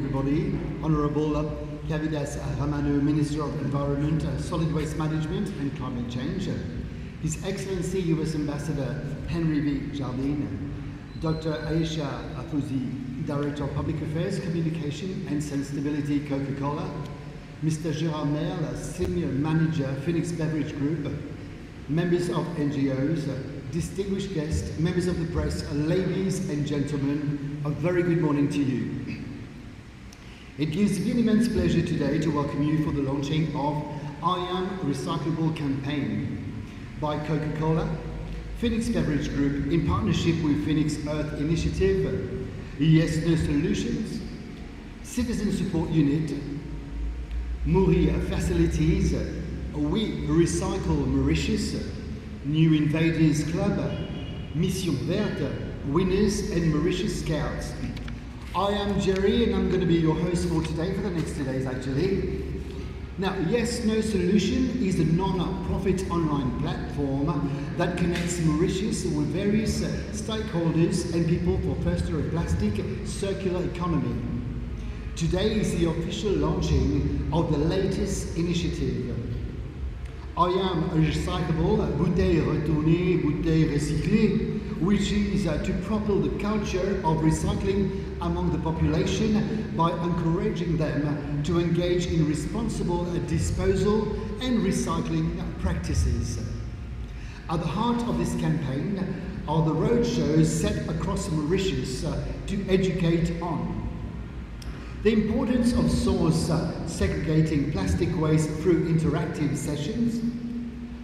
everybody. Honourable Kavidas Ramanu, Minister of Environment, Solid Waste Management and Climate Change. His Excellency US Ambassador Henry V. Jardine, Dr. Aisha Afouzi, Director of Public Affairs, Communication and Sustainability, Coca-Cola, Mr. Gérard Merle, Senior Manager, Phoenix Beverage Group, members of NGOs, distinguished guests, members of the press, ladies and gentlemen, a very good morning to you. It gives me an immense pleasure today to welcome you for the launching of I Am Recyclable campaign by Coca-Cola, Phoenix Beverage Group in partnership with Phoenix Earth Initiative, Yes No Solutions, Citizen Support Unit, Muri Facilities, We Recycle Mauritius, New Invaders Club, Mission Verte, Winners and Mauritius Scouts. I am Jerry and I'm going to be your host for today, for the next 2 days actually. Now, Yes No Solution is a non-profit online platform that connects Mauritius with various stakeholders and people for foster a plastic circular economy. Today is the official launching of the latest initiative. I Am Recycable, boutey, retourne, boutey, resikle, which is to propel the culture of recycling among the population by encouraging them to engage in responsible disposal and recycling practices. At the heart of this campaign are the roadshows set across Mauritius to educate on the importance of source segregating plastic waste through interactive sessions,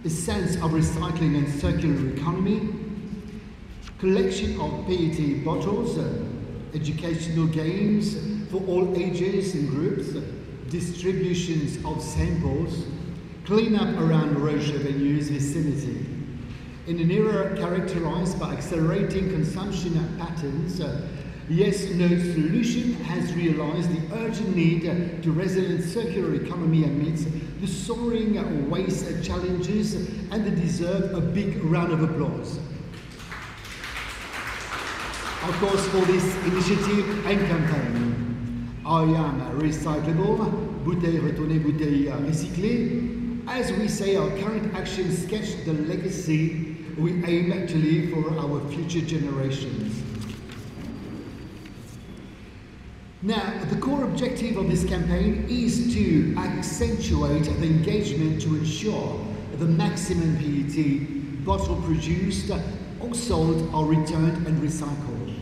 a sense of recycling and circular economy, collection of PET bottles, educational games for all ages and groups, distributions of samples, clean-up around roadshow venues vicinity. In an era characterized by accelerating consumption patterns, Yes No Solution has realized the urgent need to resilient circular economy amidst the soaring waste challenges, and they deserve a big round of applause. Of course, for this initiative and campaign, I Am Recyclable, boutey, retourne, boutey, resikle. As we say, our current actions sketch the legacy we aim to leave for our future generations. Now, the core objective of this campaign is to accentuate the engagement to ensure the maximum PET bottle produced or sold are returned and recycled.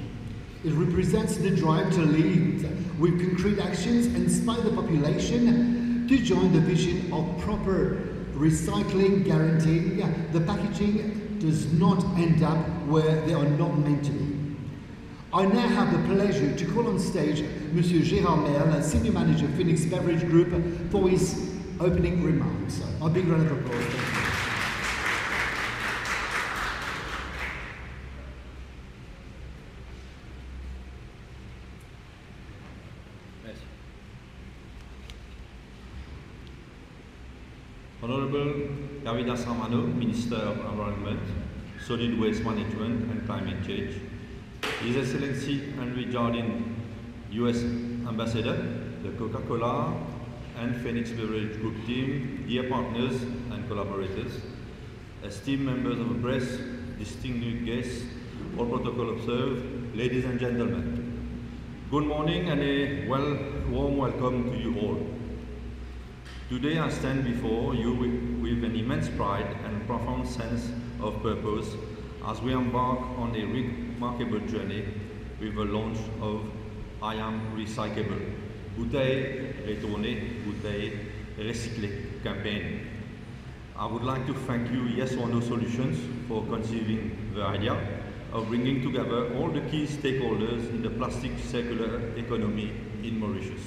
It represents the drive to lead with concrete actions and inspire the population to join the vision of proper recycling, guaranteeing the packaging does not end up where they are not meant to be. I now have the pleasure to call on stage Monsieur Gérard Merle, Senior Manager Phoenix Beverage Group, for his opening remarks. A big round of applause. Thank you. Honourable Kavidas Ramanu, Minister of Environment, Solid Waste Management and Climate Change, His Excellency Henry Jardine, US Ambassador, the Coca-Cola and Phoenix Beverage Group team, dear partners and collaborators, esteemed members of the press, distinguished guests, all protocol observed, ladies and gentlemen. Good morning and a warm welcome to you all. Today I stand before you with an immense pride and profound sense of purpose as we embark on a remarkable journey with the launch of I Am Recycable, boutey, retourne, boutey, resikle campaign. I would like to thank you, Yes or No Solutions, for conceiving the idea of bringing together all the key stakeholders in the plastic circular economy in Mauritius.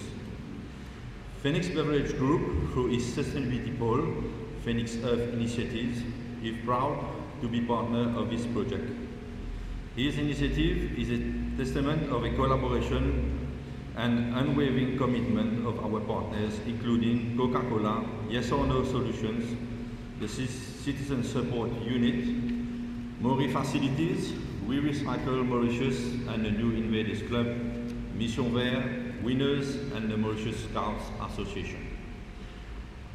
Phoenix Beverage Group, through its sustainability pole, Phoenix Earth Initiatives, is proud to be partner of this project. His initiative is a testament of a collaboration and unwavering commitment of our partners, including Coca-Cola, Yes or No Solutions, the Citizen Support Unit, Muri Facilities, We Recycle Mauritius, and the New Invaders Club, Mission Verte, winners, and the Mauritius Scouts Association.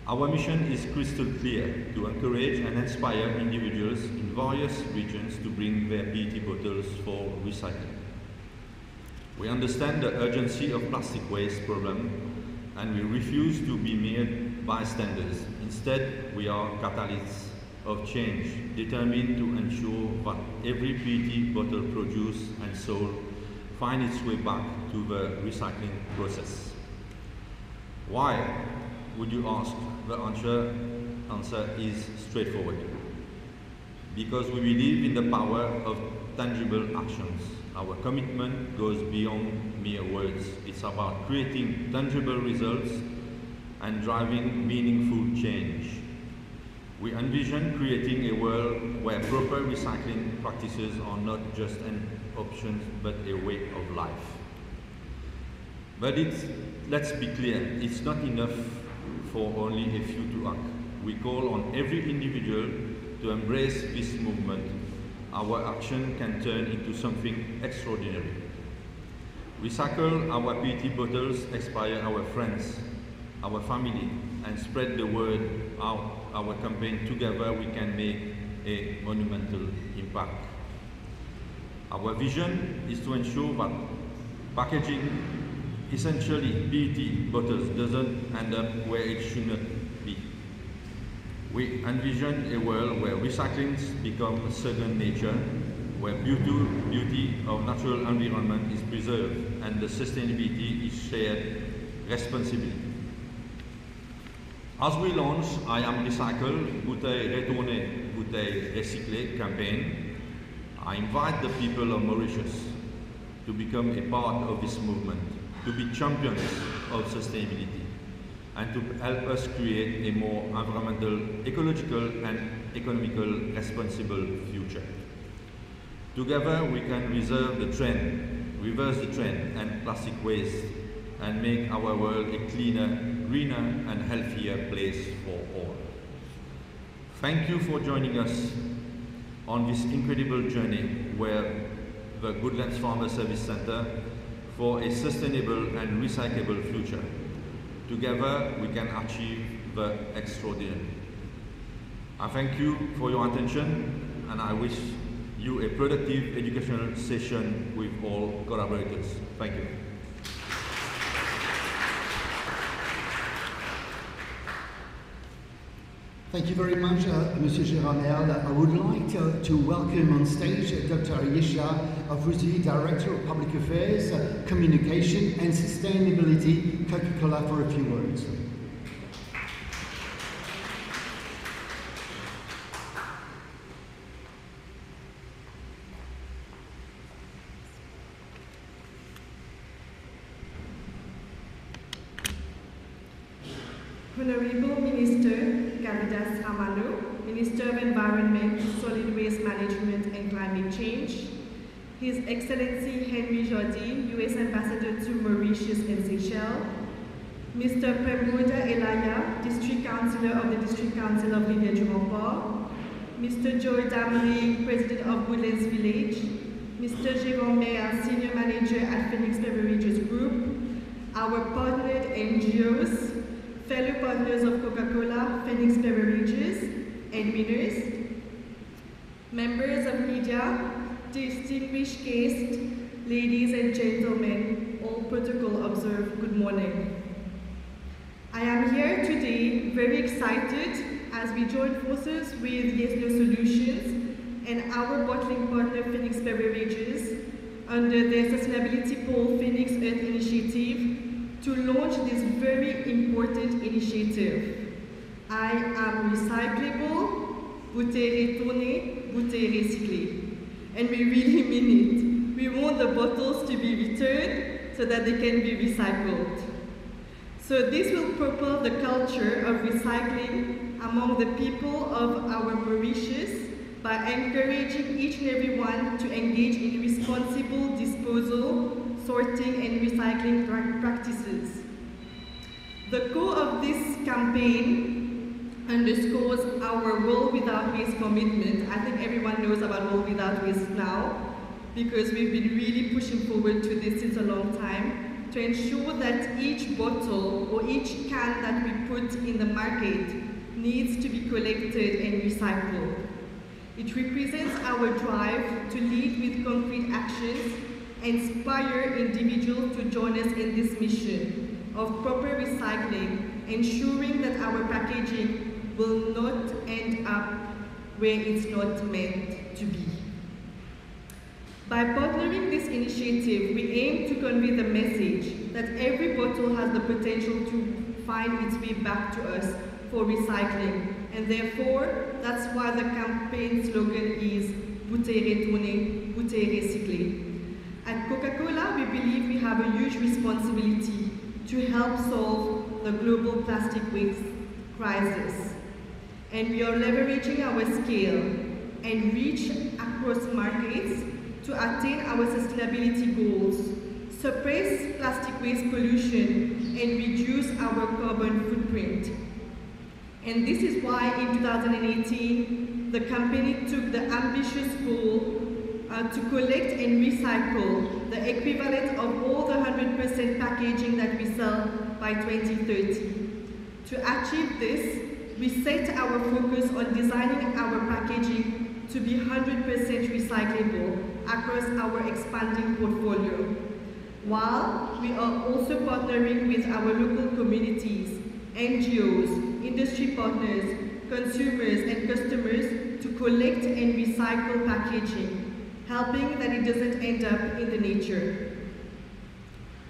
Our mission is crystal clear: to encourage and inspire individuals in various regions to bring their PET bottles for recycling. We understand the urgency of plastic waste problem, and we refuse to be mere bystanders. Instead, we are catalysts of change, determined to ensure that every PET bottle produced and sold finds its way back to the recycling process. Why, would you ask? The answer is straightforward. Because we believe in the power of tangible actions. Our commitment goes beyond mere words. It's about creating tangible results and driving meaningful change. We envision creating a world where proper recycling practices are not just an option, but a way of life. But let's be clear, it's not enough for only a few to act. We call on every individual to embrace this movement. Our action can turn into something extraordinary. Recycle our PET bottles, inspire our friends, our family, and spread the word out. Our campaign, together we can make a monumental impact. Our vision is to ensure that packaging, essentially PET bottles, doesn't end up where it should not be. We envision a world where recycling becomes second nature, where beauty of natural environment is preserved and the sustainability is shared responsibly. As we launch I Am Recycle, boutey, retourne, boutey, resikle campaign, I invite the people of Mauritius to become a part of this movement, to be champions of sustainability, and to help us create a more environmental, ecological, and economical responsible future. Together we can reverse the trend and plastic waste, and make our world a cleaner, greener, and healthier place for all. Thank you for joining us on this incredible journey where the Goodlands Farmer Service Center for a sustainable and recyclable future. Together we can achieve the extraordinary. I thank you for your attention, and I wish you a productive educational session with all collaborators. Thank you. Thank you very much, Monsieur Gérard. I would like to welcome on stage Dr. Ayesha Afrouzi, Director of Public Affairs, Communication and Sustainability, Coca-Cola, for a few words. Honorable Minister Minister of Environment, Solid Waste Management and Climate Change, His Excellency Henry Jardine, U.S. Ambassador to Mauritius and Seychelles, Mr. Pemboda Elaya, District Councillor of the District Council of Rivière-du-Rempart, Mr. Joe Damri, President of Woodlands Village, Mr. Jérôme Mayer, Senior Manager at Phoenix Beverages Group, our partnered NGOs, fellow partners of Coca-Cola, Phoenix Beverages, and winners, members of media, distinguished guests, ladies and gentlemen, all protocol observed, good morning. I am here today very excited as we join forces with Yes No Solutions and our bottling partner Phoenix Beverages under their Sustainability Pole Phoenix Earth Initiative to launch this very important initiative. I am recyclable, boutey retourne, boutey resikle. And we really mean it. We want the bottles to be returned so that they can be recycled. So this will propel the culture of recycling among the people of our Mauritius by encouraging each and every one to engage in responsible disposal, sorting and recycling practices. The core of this campaign underscores our World Without Waste commitment. I think everyone knows about World Without Waste now, because we've been really pushing forward to this since a long time. to ensure that each bottle or each can that we put in the market needs to be collected and recycled. It represents our drive to lead with concrete actions and inspire individuals to join us in this mission of proper recycling, ensuring that our packaging will not end up where it's not meant to be. By partnering this initiative, we aim to convey the message that every bottle has the potential to find its way back to us for recycling, and therefore, that's why the campaign slogan is boutey, retourne, boutey, resikle. At Coca-Cola, we believe we have a huge responsibility to help solve the global plastic waste crisis. And we are leveraging our scale and reach across markets to attain our sustainability goals, suppress plastic waste pollution, and reduce our carbon footprint. And this is why in 2018, the company took the ambitious goal to collect and recycle the equivalent of all the 100% packaging that we sell by 2030. To achieve this, we set our focus on designing our packaging to be 100% recyclable across our expanding portfolio, while we are also partnering with our local communities, NGOs, industry partners, consumers and customers to collect and recycle packaging, helping that it doesn't end up in the nature.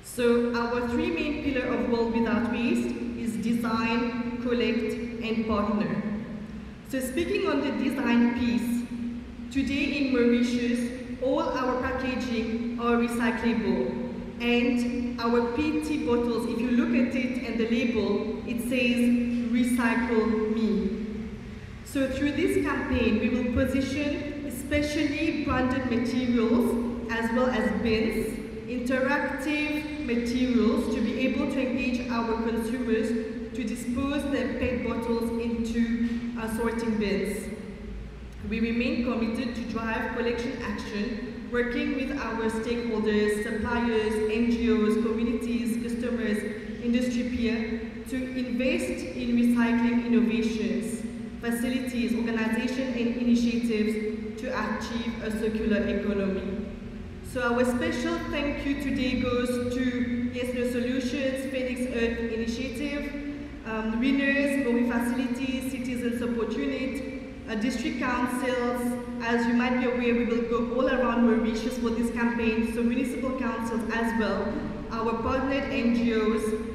So our three main pillars of World Without Waste is design, collect and partner. So speaking on the design piece, today in Mauritius, all our packaging are recyclable, and our PET bottles, if you look at it and the label, it says, recycle me. So through this campaign, we will position especially branded materials as well as bins, interactive materials to be able to engage our consumers to dispose their PET bottles into sorting bins. We remain committed to drive collection action, working with our stakeholders, suppliers, NGOs, communities, customers, industry peers, to invest in recycling innovations, facilities, organizations, and initiatives to achieve a circular economy. So our special thank you today goes to Yes No Solutions, Phoenix Earth Initiative, winners, Maurice Facilities, Citizen Support Unit, district councils. As you might be aware, we will go all around Mauritius for this campaign, so municipal councils as well, our partnered NGOs,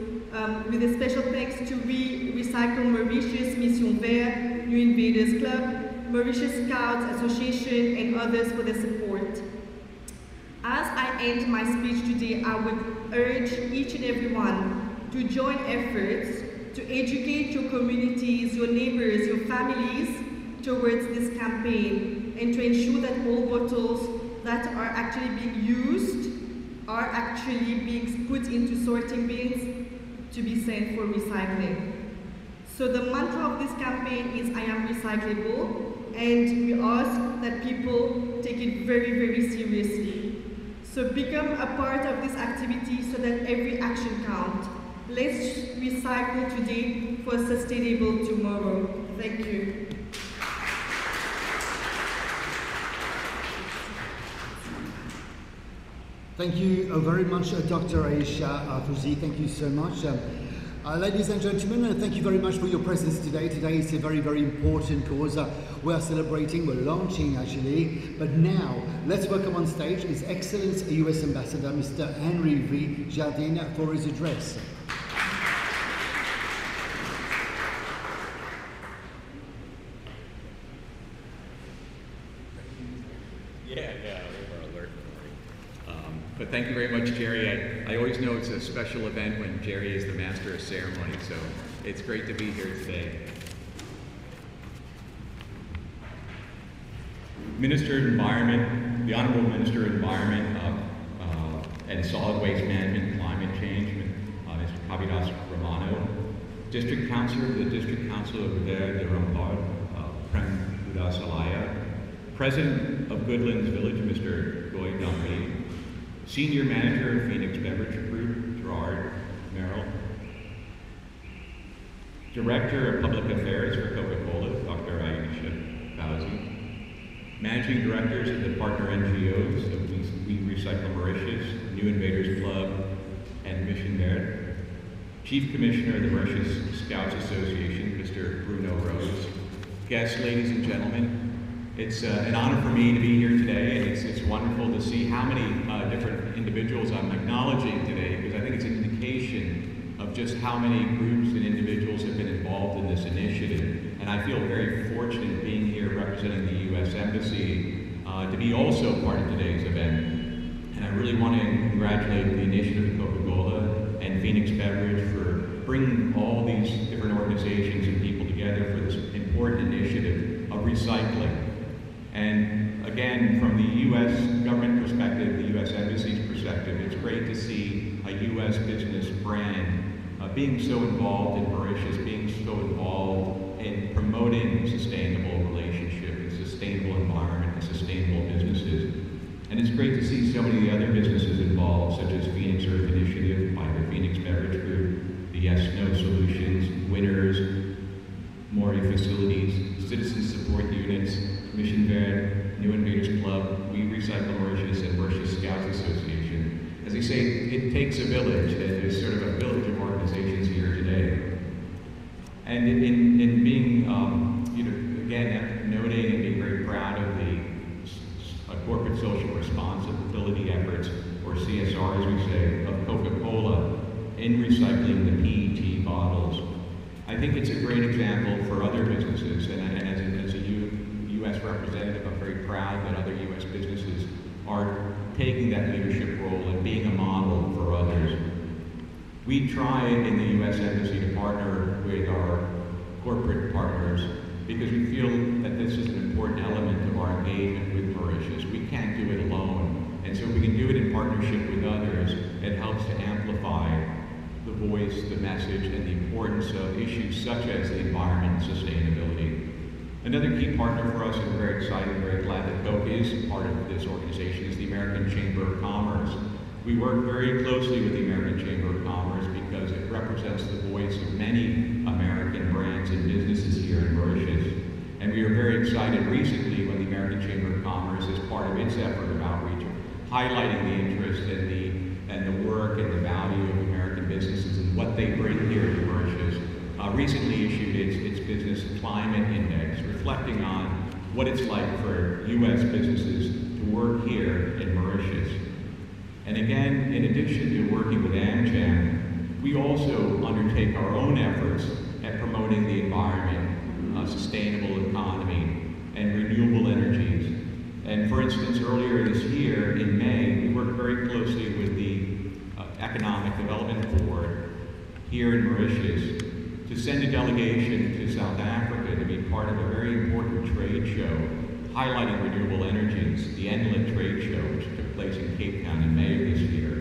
with a special thanks to Recycle Mauritius, Mission Vert, New Invaders Club, Mauritius Scouts Association, and others for their support. As I end my speech today, I would urge each and everyone to join efforts to educate your communities, your neighbors, your families towards this campaign, and to ensure that all bottles that are actually being used are actually being put into sorting bins to be sent for recycling. So the mantra of this campaign is I am recyclable, and we ask that people take it very, very seriously. So become a part of this activity so that every action counts. Let's recycle today for a sustainable tomorrow. Thank you. Thank you very much, Dr. Aisha Fouzi. Thank you so much. Ladies and gentlemen, thank you very much for your presence today. Today is a very, very important cause. We are celebrating, we're launching actually, but now let's welcome on stage His Excellency US Ambassador, Mr. Henry V. Jardine, for his address. But thank you very much, Jerry. I always know it's a special event when Jerry is the master of ceremony, so it's great to be here today. Minister of Environment, the Honorable Minister of Environment and Solid Waste Management and Climate Change, Mr. Cavidas Romano, District Councilor, the District Council over there, de Rampart, Prem Udas Alaya, President of Goodlands Village, Mr. Goy Damri, Senior Manager of Phoenix Beverage Group, Gerard Merrill. Director of Public Affairs for Coca-Cola, Dr. Aisha Fauzi. Managing Directors of the partner NGOs of We Recycle Mauritius, New Invaders Club, and Mission Verde. Chief Commissioner of the Mauritius Scouts Association, Mr. Bruno Rose. Guests, ladies and gentlemen, it's an honor for me to be here today, and it's wonderful to see how many different individuals I'm acknowledging today, because I think it's an indication of just how many groups and individuals have been involved in this initiative. And I feel very fortunate being here representing the U.S. Embassy to be also part of today's event. And I really want to congratulate the initiative of Coca-Cola and Phoenix Beverage for bringing all these different organizations and people together for this important initiative of recycling. And again, from the U.S. government perspective, the U.S. Embassy's perspective, it's great to see a U.S. business brand being so involved in Mauritius, being so involved in promoting sustainable relationship and sustainable environment and sustainable businesses. And it's great to see so many other businesses involved, such as Phoenix Earth Initiative by the Phoenix Beverage Group, the Yes No Solutions, Winners, Maury Facilities, Citizen Support Units, Mission Verde, New Invaders Club, We Recycle Mauritius, and Mauritius Scouts Association. As they say, it takes a village, and there's sort of a village of organizations here today. And in being, again, noting and being very proud of the corporate social responsibility efforts, or CSR as we say, of Coca-Cola in recycling the PET bottles. I think it's a great example for other businesses, and as a U.S. representative, I'm very proud that other U.S. businesses are taking that leadership role and being a model for others. We try in the U.S. Embassy to partner with our corporate partners because we feel that this is an important element of our engagement with Mauritius. We can't do it alone. And so if we can do it in partnership with others, it helps to amplify the voice, the message, and the importance of issues such as the environment and sustainability. Another key partner for us, and we're very excited and very glad that Coke is part of this organization, is the American Chamber of Commerce. We work very closely with the American Chamber of Commerce because it represents the voice of many American brands and businesses here in Mauritius. And we were very excited recently when the American Chamber of Commerce, as part of its effort of outreach, highlighting the interest and the work and the value of American businesses and what they bring here to Mauritius, recently issued its Business Climate Index, reflecting on what it's like for U.S. businesses to work here in Mauritius. And again, in addition to working with AmCham, we also undertake our own efforts at promoting the environment, sustainable economy, and renewable energies. And for instance, earlier this year, in May, we worked very closely with the Economic Development Board here in Mauritius to send a delegation to South Africa to be part of a very important trade show highlighting renewable energies, the NLIT trade show, which took place in Cape Town in May of this year.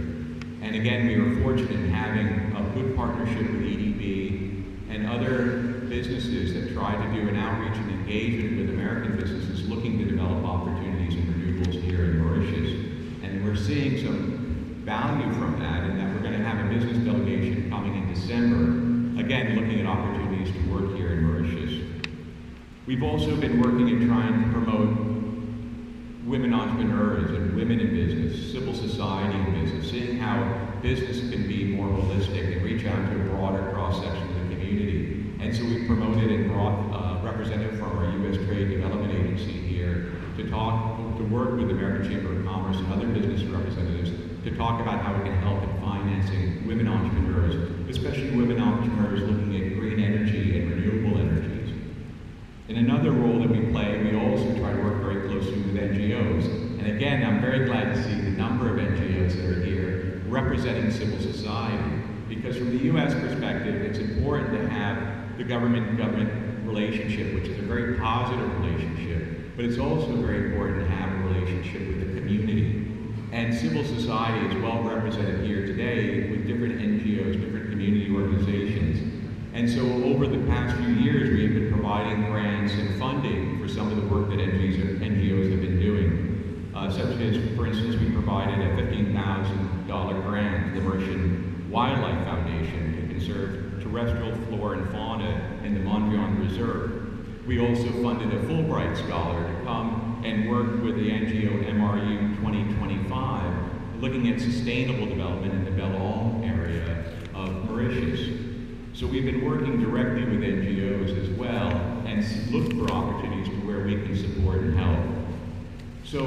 And again, we were fortunate in having a good partnership with EDB and other businesses that tried to do an outreach and engagement with American businesses looking to develop opportunities in renewables here in Mauritius. And we're seeing some value from that, and that we're going to have a business delegation coming in December, again, looking at opportunities to work here in Mauritius. We've also been working and trying to promote women entrepreneurs and women in business, civil society in business, seeing how business can be more holistic and reach out to a broader cross-section of the community. And so we promoted and brought a representative from our U.S. Trade Development Agency here to work with the American Chamber of Commerce and other business representatives to talk about how we can help in financing women entrepreneurs, especially women entrepreneurs looking at green energy and renewable energies. In another role that we play, we also try to work very closely with NGOs. And again, I'm very glad to see the number of NGOs that are here representing civil society. Because from the U.S. perspective, it's important to have the government-government relationship, which is a very positive relationship. But it's also very important to have a relationship with the community. And civil society is well represented here today with different NGOs, different community organizations. And so over the past few years, we have been providing grants and funding for some of the work that NGOs have been doing. Such as, for instance, we provided a $15,000 grant to the Mauritian Wildlife Foundation to conserve terrestrial flora and fauna in the Mondrian Reserve. We also funded a Fulbright scholar to come and work with the NGO MRU 2025, looking at sustainable development in the Belle-Île area of Mauritius. So we've been working directly with NGOs as well and looked for opportunities to where we can support and help. So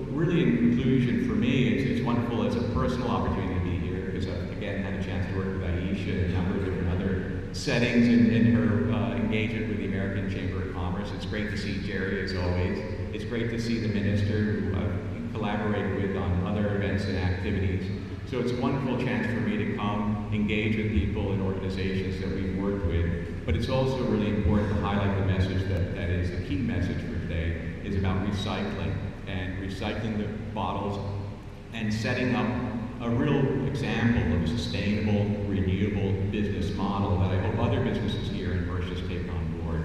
really in conclusion, for me, it's wonderful as a personal opportunity to be here because I've again had a chance to work with Aisha in a number of different other settings in her engagement with the American Chamber of Commerce. It's great to see Jerry as always. It's great to see the minister who I've collaborated with on other events and activities. So it's a wonderful chance for me to come, engage with people and organizations that we've worked with. But it's also really important to highlight the message that is the key message for today is about recycling and recycling the bottles and setting up a real example of a sustainable, renewable business model that I hope other businesses here in Mauritius take on board.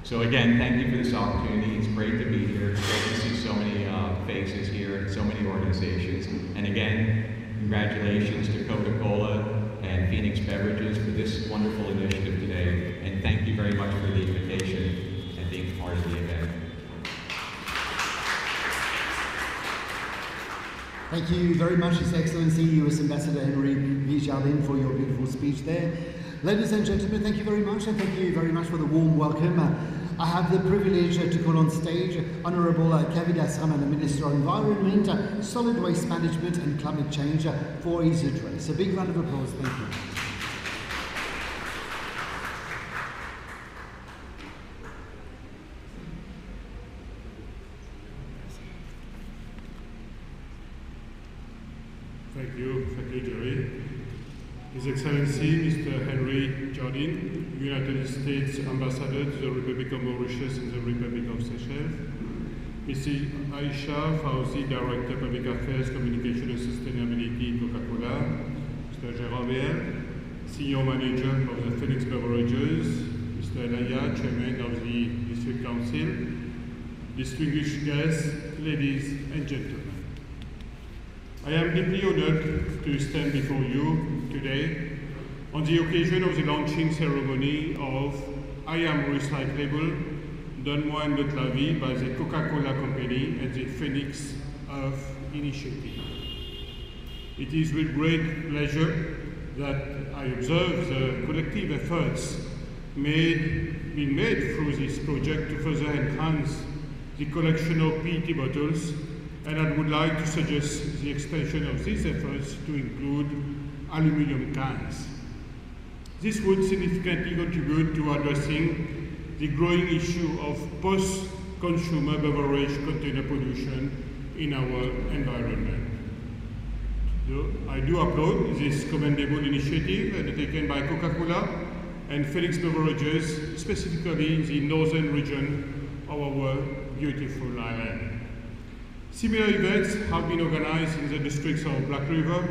So again, thank you for this opportunity. It's great to be here. It's great to see so many faces here and so many organizations. And again, congratulations to Coca-Cola and Phoenix Beverages for this wonderful initiative today. And thank you very much for the invitation and being part of the event. Thank you very much, His Excellency, US Ambassador Henry V. Jardine, for your beautiful speech there. Ladies and gentlemen, thank you very much, and thank you very much for the warm welcome. I have the privilege to call on stage Honourable Kavidas Ramana, Minister of Environment, Solid Waste Management and Climate Change, for his address. A big round of applause, thank you. Thank you, Jerry. His Excellency, Mr. Henry Jardine, United States Ambassador to the Republic of Mauritius and the Republic of Seychelles, Mrs. Aisha Fauzi, Director of Public Affairs, Communication and Sustainability, Coca-Cola, Mr. Gérard, Senior Manager of the Phoenix Beverages, Mr. Elaya, Chairman of the District Council, distinguished guests, ladies and gentlemen. I am deeply honored to stand before you today on the occasion of the launching ceremony of I Am Recyclable, Donne-moi une autre la vie by the Coca-Cola Company and the Phoenix Earth Initiative. It is with great pleasure that I observe the collective efforts being made through this project to further enhance the collection of PET bottles, and I would like to suggest the extension of these efforts to include aluminum cans. This would significantly contribute to addressing the growing issue of post-consumer beverage container pollution in our environment. So I do applaud this commendable initiative undertaken by Coca-Cola and Phoenix Beverages, specifically in the northern region of our beautiful island. Similar events have been organized in the districts of Black River,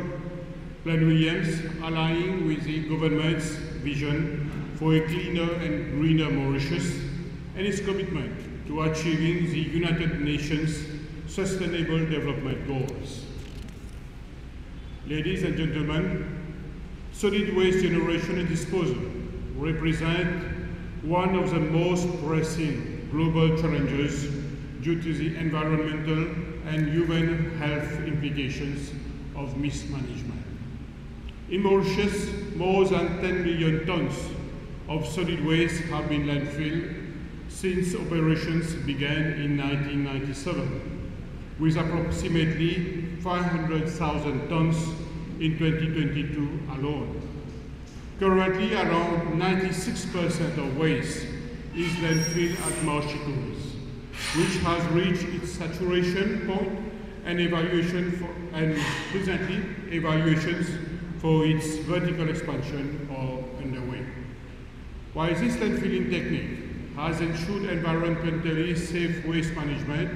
Glen Williams, aligning with the government's vision for a cleaner and greener Mauritius and its commitment to achieving the United Nations Sustainable Development Goals. Ladies and gentlemen, solid waste generation and disposal represent one of the most pressing global challenges due to the environmental and human health implications of mismanagement. In Mauritius, more than 10 million tons of solid waste have been landfilled since operations began in 1997, with approximately 500,000 tons in 2022 alone. Currently, around 96% of waste is landfilled at Mauritius, which has reached its saturation point, and presently evaluations for its vertical expansion are underway. While this landfilling technique has ensured environmentally safe waste management,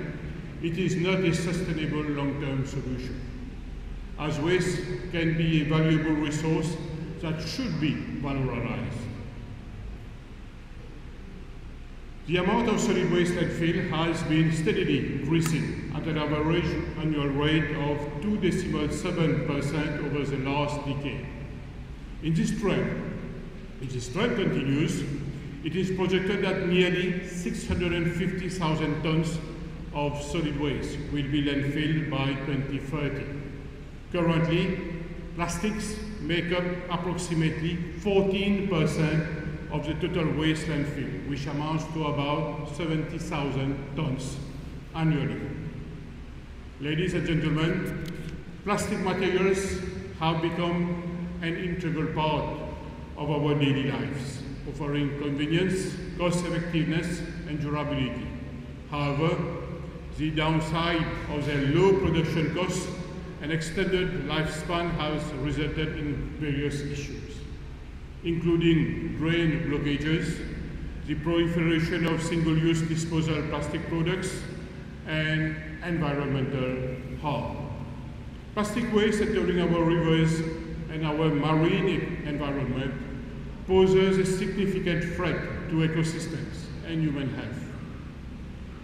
it is not a sustainable long-term solution, as waste can be a valuable resource that should be valorized. The amount of solid waste landfill has been steadily increasing at an average annual rate of 2.7% over the last decade. If this trend continues, it is projected that nearly 650,000 tons of solid waste will be landfilled by 2030. Currently, plastics make up approximately 14% of the total waste landfill, which amounts to about 70,000 tons annually. Ladies and gentlemen, plastic materials have become an integral part of our daily lives, offering convenience, cost-effectiveness, and durability. However, the downside of their low production costs and extended lifespan has resulted in various issues, including drain blockages, the proliferation of single-use disposal plastic products, and environmental harm. Plastic waste entering our rivers and our marine environment poses a significant threat to ecosystems and human health.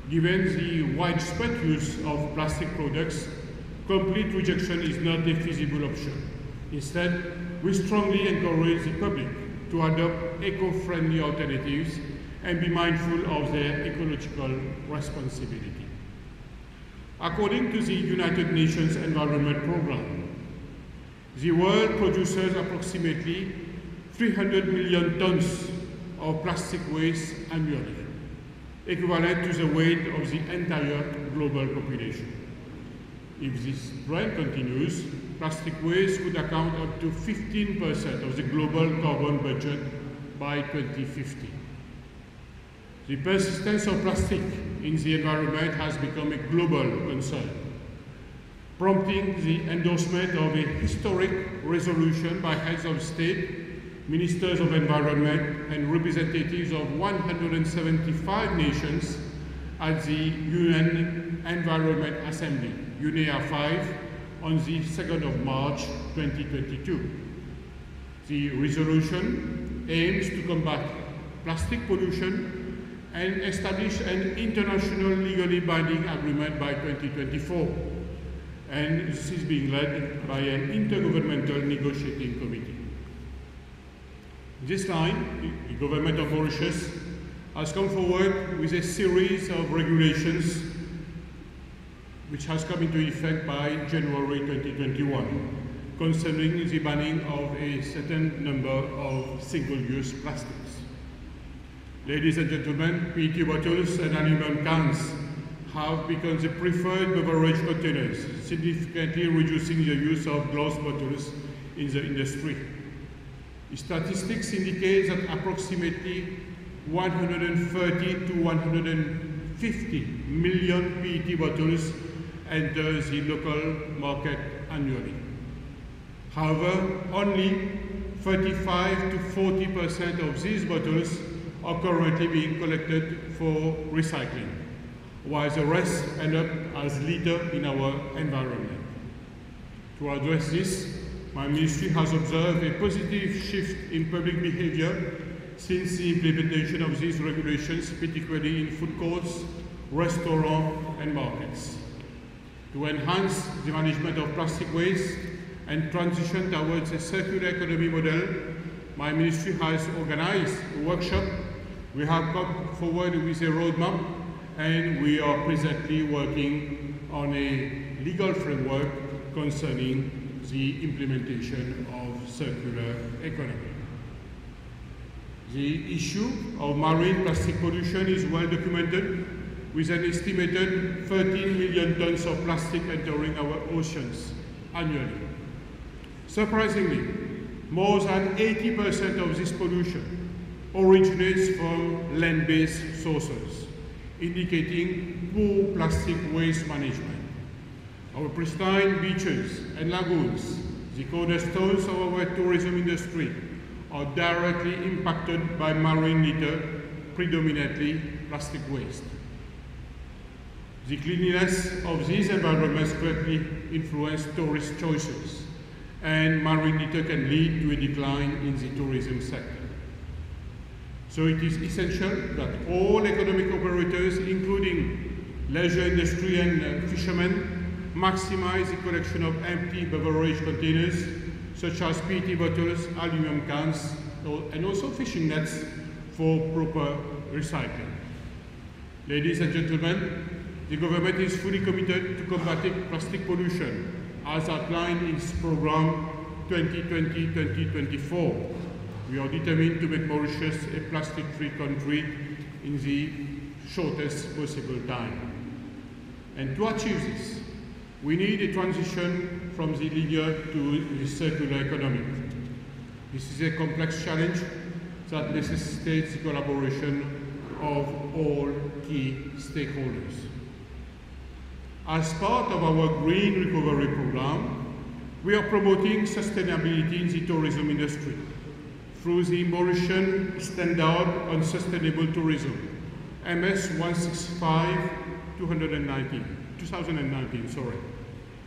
Given the widespread use of plastic products, complete rejection is not a feasible option. Instead, we strongly encourage the public to adopt eco-friendly alternatives and be mindful of their ecological responsibility. According to the United Nations Environment Programme, the world produces approximately 300 million tons of plastic waste annually, equivalent to the weight of the entire global population. If this trend continues, plastic waste could account up to 15% of the global carbon budget by 2050. The persistence of plastic in the environment has become a global concern, prompting the endorsement of a historic resolution by heads of state, ministers of environment, and representatives of 175 nations at the UN Environment Assembly, UNEA 5, on the 2nd of March 2022. The resolution aims to combat plastic pollution and establish an international legally binding agreement by 2024. And this is being led by an intergovernmental negotiating committee. In this line, the government of Mauritius has come forward with a series of regulations which has come into effect by January 2021, concerning the banning of a certain number of single-use plastics. Ladies and gentlemen, PET bottles and aluminum cans have become the preferred beverage containers, significantly reducing the use of glass bottles in the industry. The statistics indicate that approximately 130 to 150 million PET bottles enter the local market annually. However, only 35 to 40% of these bottles are currently being collected for recycling, while the rest end up as litter in our environment. To address this, my ministry has observed a positive shift in public behavior since the implementation of these regulations, particularly in food courts, restaurants, and markets. To enhance the management of plastic waste and transition towards a circular economy model, my ministry has organized a workshop. We have come forward with a roadmap, and we are presently working on a legal framework concerning the implementation of circular economy. The issue of marine plastic pollution is well documented, with an estimated 13 million tons of plastic entering our oceans annually. Surprisingly, more than 80% of this pollution originates from land-based sources, indicating poor plastic waste management. Our pristine beaches and lagoons, the cornerstones of our tourism industry, are directly impacted by marine litter, predominantly plastic waste. The cleanliness of these environments greatly influence tourist choices, and marine litter can lead to a decline in the tourism sector. So it is essential that all economic operators, including leisure industry and fishermen, maximize the collection of empty beverage containers such as PET bottles, aluminum cans, and also fishing nets for proper recycling. Ladies and gentlemen, the government is fully committed to combating plastic pollution as outlined in its program 2020-2024. We are determined to make Mauritius a plastic-free country in the shortest possible time. And to achieve this, we need a transition from the linear to the circular economy. This is a complex challenge that necessitates the collaboration of all key stakeholders. As part of our Green Recovery Program, we are promoting sustainability in the tourism industry through the Mauritian Standard on Sustainable Tourism, MS 165-2019,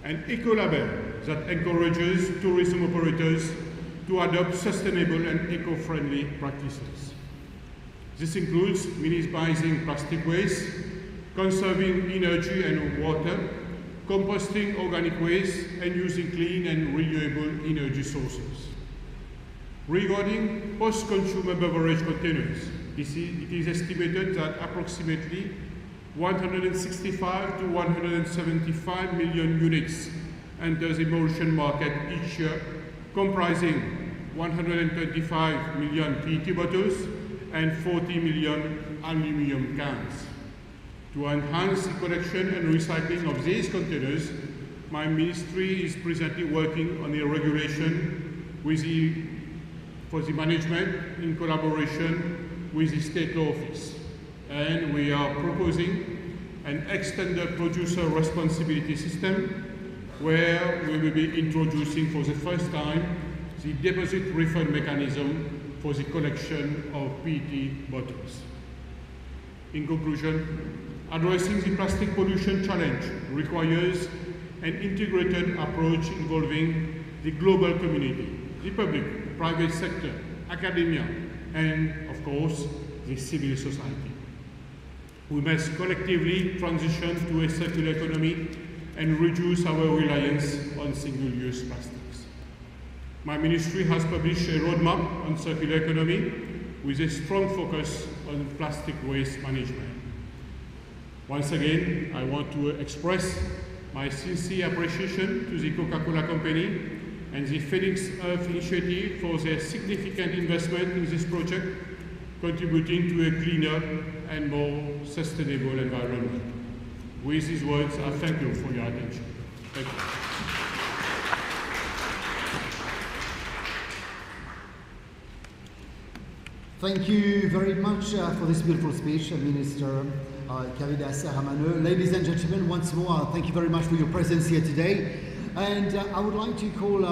an eco-label that encourages tourism operators to adopt sustainable and eco-friendly practices. This includes minimizing plastic waste, conserving energy and water, composting organic waste, and using clean and renewable energy sources. Regarding post-consumer beverage containers, it is estimated that approximately 165 to 175 million units enter the Mauritian market each year, comprising 125 million PET bottles and 40 million aluminum cans. To enhance the collection and recycling of these containers, my ministry is presently working on a regulation for the management in collaboration with the State Law Office. And we are proposing an extended producer responsibility system where we will be introducing for the first time the deposit refund mechanism for the collection of PET bottles. In conclusion, addressing the plastic pollution challenge requires an integrated approach involving the global community, the public, private sector, academia, and of course, the civil society. We must collectively transition to a circular economy and reduce our reliance on single-use plastics. My ministry has published a roadmap on circular economy with a strong focus on plastic waste management. Once again, I want to express my sincere appreciation to the Coca-Cola Company and the Phoenix Earth Initiative for their significant investment in this project, contributing to a cleaner and more sustainable environment. With these words, I thank you for your attention. Thank you. Thank you very much for this beautiful speech, Minister Kavidas Ramano. Ladies and gentlemen, once more, thank you very much for your presence here today. And I would like to call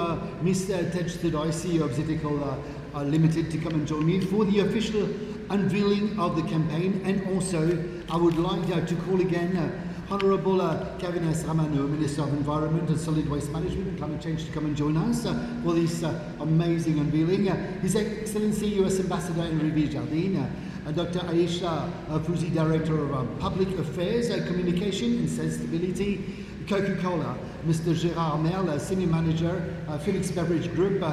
Mr. Tej Tedoisi of Zytical Limited to come and join me for the official unveiling of the campaign. And also, I would like to call again Honourable Kavidas Ramano, Minister of Environment and Solid Waste Management and Climate Change, to come and join us for this amazing unveiling. His Excellency US Ambassador Henry V. Jardine, Dr. Aisha Fouzi, Director of Public Affairs, Communication and Sustainability, Coca-Cola, Mr. Gérard Merle, Senior Manager, Phoenix Beverage Group.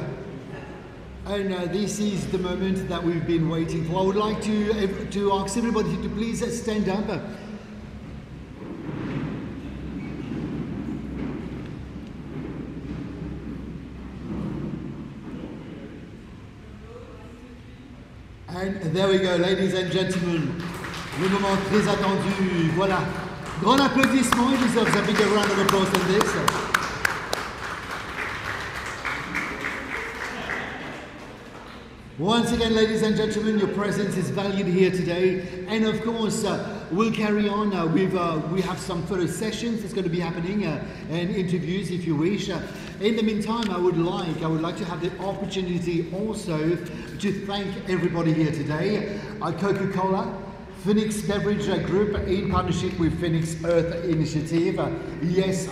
And this is the moment that we've been waiting for. I would like to ask everybody to please stand up. And there we go, ladies and gentlemen. Le moment très attendu. Voilà. Grand applaudissement. He deserves a bigger round of applause than this. Once again, ladies and gentlemen, your presence is valued here today. And of course, we'll carry on. We have some further sessions that's going to be happening and interviews if you wish. In the meantime, I would like to have the opportunity also to thank everybody here today. Coca-Cola, Phoenix Beverage Group in partnership with Phoenix Earth Initiative. Yes,